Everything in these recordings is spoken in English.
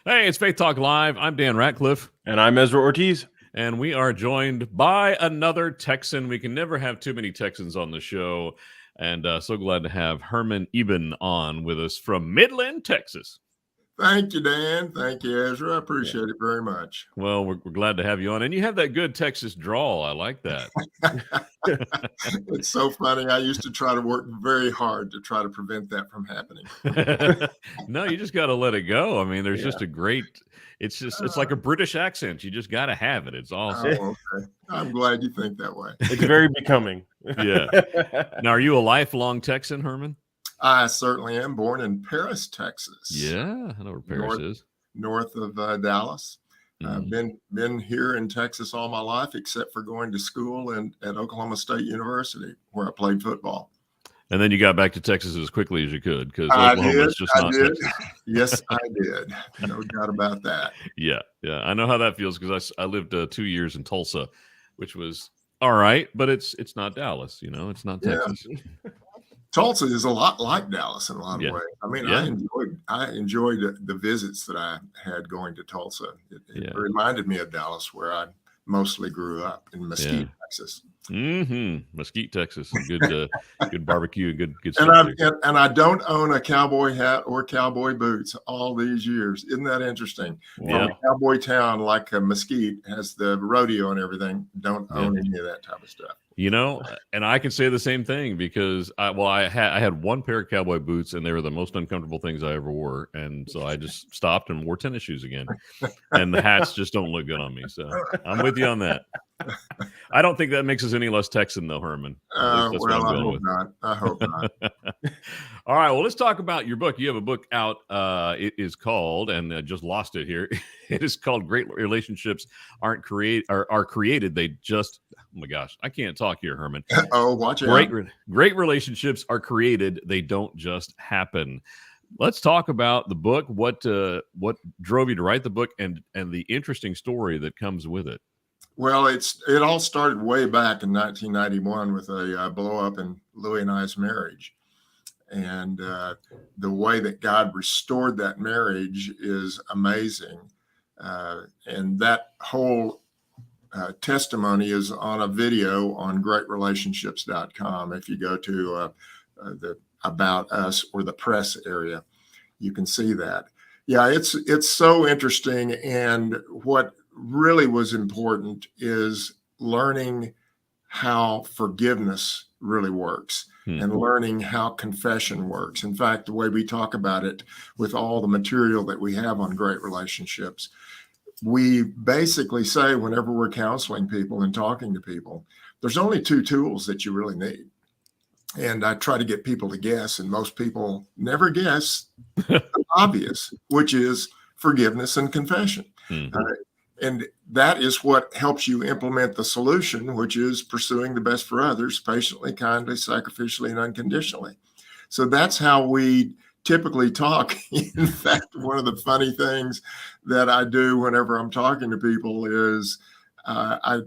Hey, it's Faith Talk Live. I'm Dan Ratcliffe. And I'm Ezra Ortiz. And we are joined by another Texan. We can never have too many Texans on the show. And so glad to have Hermann Eben on with us from Midland, Texas. Thank you, Dan. Thank you, Ezra. I appreciate it very much. Well, we're glad to have you on. And you have that good Texas drawl. I like that. It's so funny. I used to try to work very hard to try to prevent that from happening. No, you just got to let it go. I mean, there's just a great, it's like a British accent. You just got to have it. It's awesome. Oh, okay. I'm glad you think that way. It's very becoming. Yeah. Now, are you a lifelong Texan, Hermann? I certainly am. Born in Paris, Texas. Yeah, I know where Paris is. North of Dallas. I've been here in Texas all my life, except for going to school at Oklahoma State University, where I played football. And then you got back to Texas as quickly as you could, because Oklahoma's just not Texas. Yes, I did. No doubt about that. Yeah. I know how that feels, because I lived 2 years in Tulsa, which was all right, but it's not Dallas. It's not Texas. Yeah. Tulsa is a lot like Dallas in a lot of ways. I mean, I enjoyed the visits that I had going to Tulsa. It reminded me of Dallas, where I mostly grew up in Mesquite, Texas. Mesquite, Texas. Good barbecue, good stuff. And I don't own a cowboy hat or cowboy boots all these years. Isn't that interesting? Yeah. From a cowboy town like Mesquite has the rodeo and everything. Don't own any of that type of stuff. And I can say the same thing, because I had one pair of cowboy boots, and they were the most uncomfortable things I ever wore, and so I just stopped and wore tennis shoes again. And the hats just don't look good on me. So I'm with you on that. I don't think that makes us any less Texan, though, Hermann. I hope not. All right. Well, let's talk about your book. You have a book out. It is called, and I just lost it here. It is called "Great Relationships Are Created. They Just." Oh my gosh, I can't talk here, Hermann. Oh, watch out. Great relationships are created. They don't just happen. Let's talk about the book. What drove you to write the book, and the interesting story that comes with it? Well, it all started way back in 1991 with a blow up in Louie and I's marriage. And the way that God restored that marriage is amazing. And that whole testimony is on a video on greatrelationships.com. If you go to the About Us or the press area, you can see that. Yeah, it's so interesting. And what really was important is learning how forgiveness really works and learning how confession works. In fact, the way we talk about it with all the material that we have on Great Relationships, we basically say, whenever we're counseling people and talking to people, there's only two tools that you really need. And I try to get people to guess, and most people never guess the obvious, which is forgiveness and confession. And that is what helps you implement the solution, which is pursuing the best for others, patiently, kindly, sacrificially, and unconditionally. So that's how we typically talk. In fact, one of the funny things that I do whenever I'm talking to people is I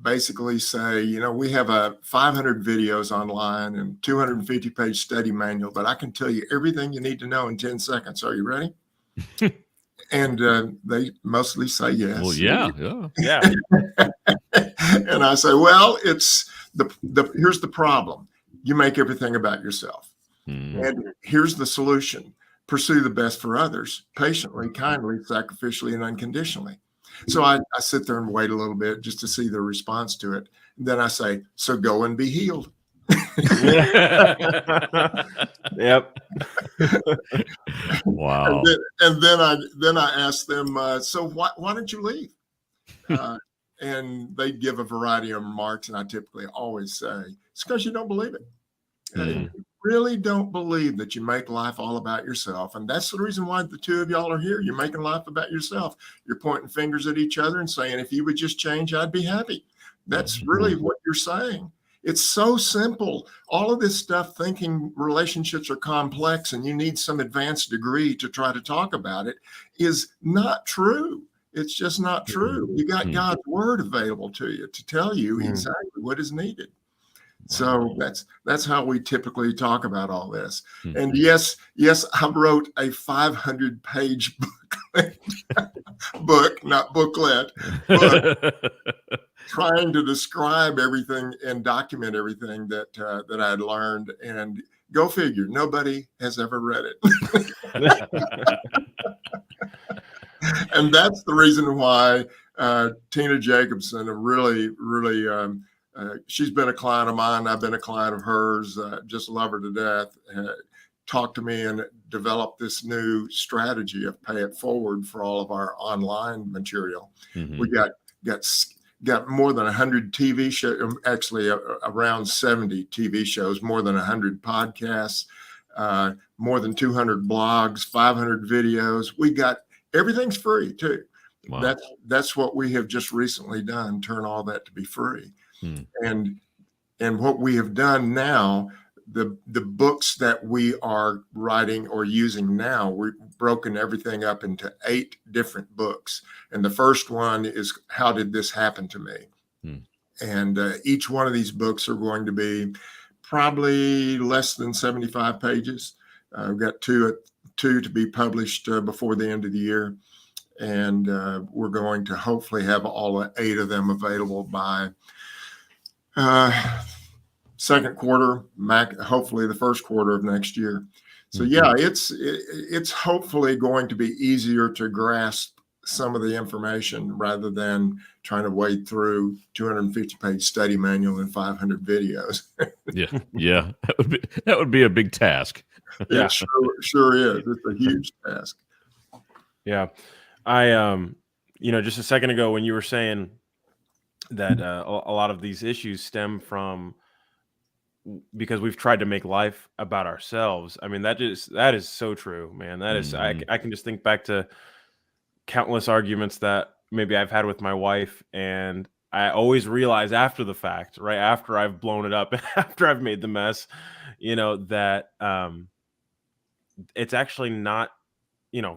basically say, we have 500 videos online and 250-page study manual, but I can tell you everything you need to know in 10 seconds. Are you ready? And they mostly say yes. Well, yeah. And I say, well, it's here's the problem. You make everything about yourself. And here's the solution. Pursue the best for others, patiently, kindly, sacrificially, and unconditionally. So I sit there and wait a little bit just to see the response to it. And then I say, so go and be healed. Yep. Wow. And then I ask them, so why don't you leave? And they give a variety of remarks, and I typically always say, it's because you don't believe it. You really don't believe that you make life all about yourself. And that's the reason why the two of y'all are here. You're making life about yourself. You're pointing fingers at each other and saying, if you would just change, I'd be happy. That's really what you're saying. It's so simple. All of this stuff, thinking relationships are complex and you need some advanced degree to try to talk about it, is not true. It's just not true. You got God's word available to you to tell you exactly what is needed. So that's how we typically talk about all this. Hmm. And yes, I wrote a 500-page book, not booklet, book, trying to describe everything and document everything that that I had learned. And go figure, nobody has ever read it. And that's the reason why Tina Jacobson, really, she's been a client of mine. I've been a client of hers. Just love her to death. Talked to me and developed this new strategy of pay it forward for all of our online material. Mm-hmm. We got more than 100 TV shows, actually around 70 TV shows, more than 100 podcasts, more than 200 blogs, 500 videos. We got everything's free too. Wow. That's what we have just recently done, turn all that to be free. And what we have done now, the books that we are writing or using now, we've broken everything up into 8 different books. And the first one is How Did This Happen to Me? And each one of these books are going to be probably less than 75 pages. We've got two to be published before the end of the year. And we're going to hopefully have all 8 of them available by second quarter, hopefully the first quarter of next year. So yeah, it's hopefully going to be easier to grasp some of the information rather than trying to wade through 250-page study manual and 500 videos. Yeah, that would be a big task. It sure is. It's a huge task. Yeah, I just a second ago when you were saying that a lot of these issues stem from because we've tried to make life about ourselves. I mean, that is so true, man. That is, I can just think back to countless arguments that maybe I've had with my wife, and I always realize after the fact, right after I've blown it up, after I've made the mess, that it's actually not,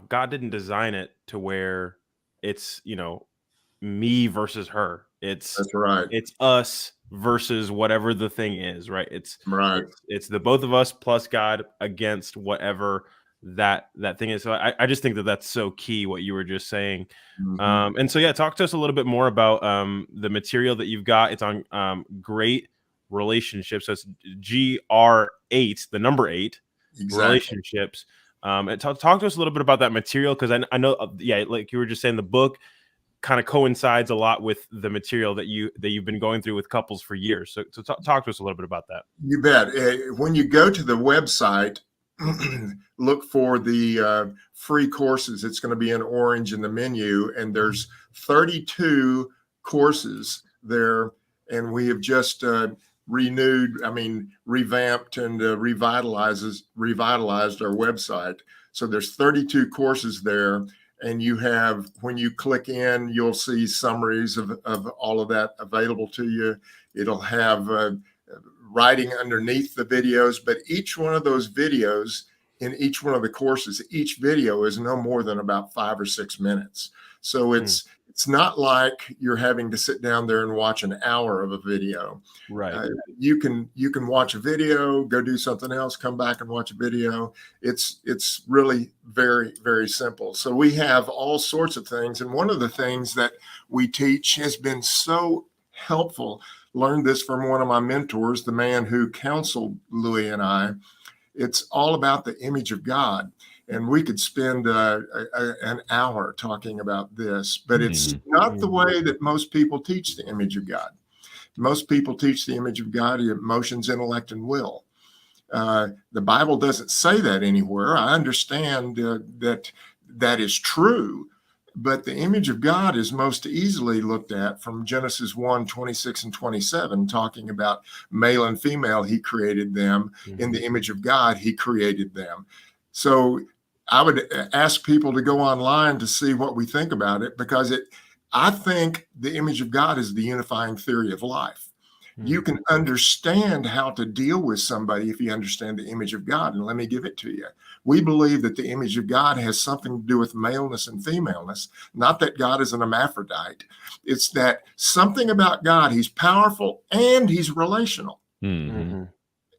God didn't design it to where it's, me versus her. That's right. It's us versus whatever the thing is, right? It's the both of us plus God against whatever that thing is. So I just think that that's so key what you were just saying. And so talk to us a little bit more about the material that you've got. It's on great relationships. So it's GR8, the number 8, exactly. Relationships. And talk to us a little bit about that material, because I know like you were just saying, the book kind of coincides a lot with the material that you've been going through with couples for years. So talk to us a little bit about that. You bet. When you go to the website, look for the free courses. It's going to be in orange in the menu, and there's 32 courses there. And we have just revamped and revitalized our website. So there's 32 courses there. And you have, when you click in, you'll see summaries of all of that available to you. It'll have writing underneath the videos, but each one of those videos in each one of the courses, each video is no more than about 5 or 6 minutes. So it's not like you're having to sit down there and watch an hour of a video. Right. You can watch a video, go do something else, come back and watch a video. It's really very, very simple. So we have all sorts of things. And one of the things that we teach has been so helpful. Learned this from one of my mentors, the man who counseled Louis and I. It's all about the image of God. And we could spend an hour talking about this, but it's not the way that most people teach the image of God. Most people teach the image of God in emotions, intellect, and will. The Bible doesn't say that anywhere. I understand that is true, but the image of God is most easily looked at from Genesis 1:26 and 27, talking about male and female, he created them. In the image of God, he created them. So I would ask people to go online to see what we think about it, because I think the image of God is the unifying theory of life. You can understand how to deal with somebody if you understand the image of God. And let me give it to you. We believe that the image of God has something to do with maleness and femaleness, not that God is an hermaphrodite. It's that something about God, he's powerful and he's relational. Mm-hmm.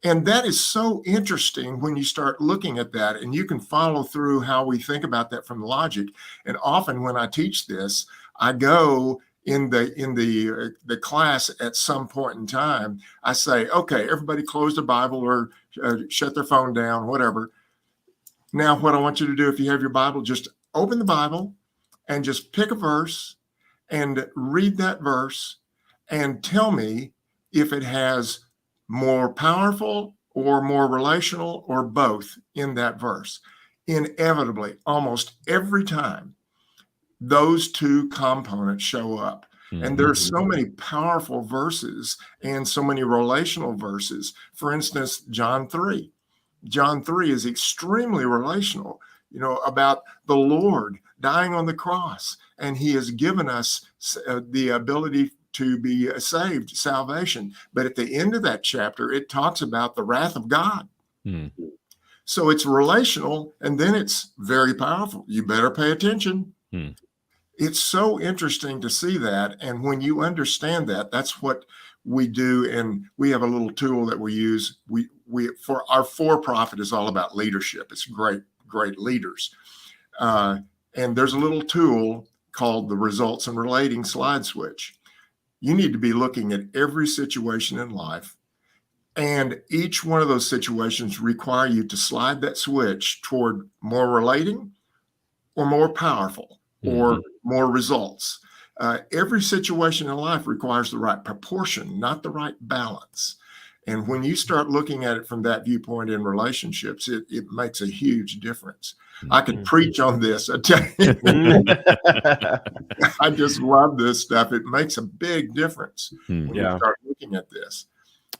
And that is so interesting when you start looking at that, and you can follow through how we think about that from logic. And often when I teach this, I go in the class at some point in time, I say, okay, everybody close the Bible or shut their phone down, whatever. Now, what I want you to do, if you have your Bible, just open the Bible and just pick a verse and read that verse and tell me if it has more powerful or more relational or both in that verse. Inevitably, almost every time, those two components show up. And there's so many powerful verses and so many relational verses. For instance, John 3. John 3 is extremely relational, about the Lord dying on the cross. And he has given us the ability to be saved, salvation. But at the end of that chapter, it talks about the wrath of God. So it's relational, and then it's very powerful. You better pay attention. It's so interesting to see that. And when you understand that, that's what we do. And we have a little tool that we use. We for our for-profit is all about leadership. It's great leaders. And there's a little tool called the results and relating slide switch. You need to be looking at every situation in life, and each one of those situations require you to slide that switch toward more relating or more powerful or more results. Every situation in life requires the right proportion, not the right balance. And when you start looking at it from that viewpoint in relationships, it makes a huge difference. I could preach on this. I tell you. I just love this stuff. It makes a big difference when you start looking at this.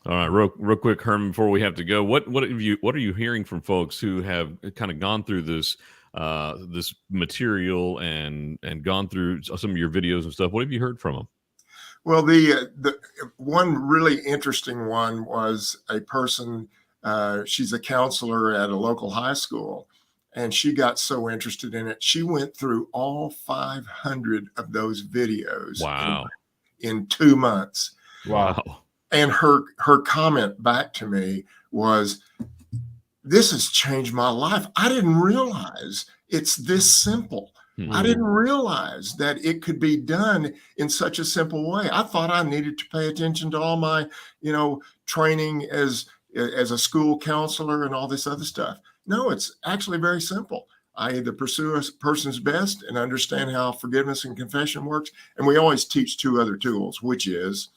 All right, real quick, Herman, before we have to go, what are you hearing from folks who have kind of gone through this this material and gone through some of your videos and stuff? What have you heard from them? Well, the one really interesting one was a person. She's a counselor at a local high school, and she got so interested in it. She went through all 500 of those videos. Wow! In 2 months. Wow! And her comment back to me was, "This has changed my life. I didn't realize it's this simple. I didn't realize that it could be done in such a simple way. I thought I needed to pay attention to all my, training as a school counselor and all this other stuff. No, it's actually very simple. I either pursue a person's best and understand how forgiveness and confession works. And we always teach two other tools, which is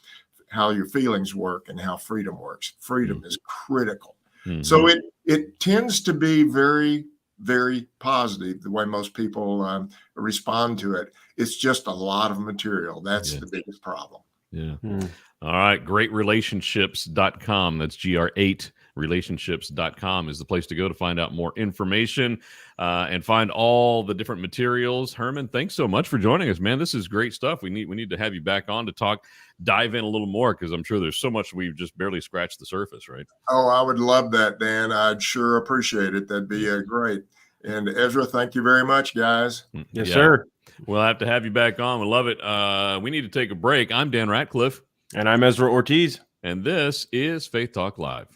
how your feelings work and how freedom works. Freedom is critical. So it tends to be very, very positive, the way most people respond to it. It's just a lot of material. That's the biggest problem. Yeah. All right. Greatrelationships.com. That's GR8 relationships.com is the place to go to find out more information and find all the different materials. Herman, thanks so much for joining us, man. This is great stuff. We need to have you back on to dive in a little more, because I'm sure there's so much we've just barely scratched the surface, right? Oh, I would love that, Dan. I'd sure appreciate it. That'd be great. And Ezra, thank you very much, guys. Yes, sir. We'll have to have you back on. We love it. We need to take a break. I'm Dan Ratcliffe. And I'm Ezra Ortiz. And this is Faith Talk Live.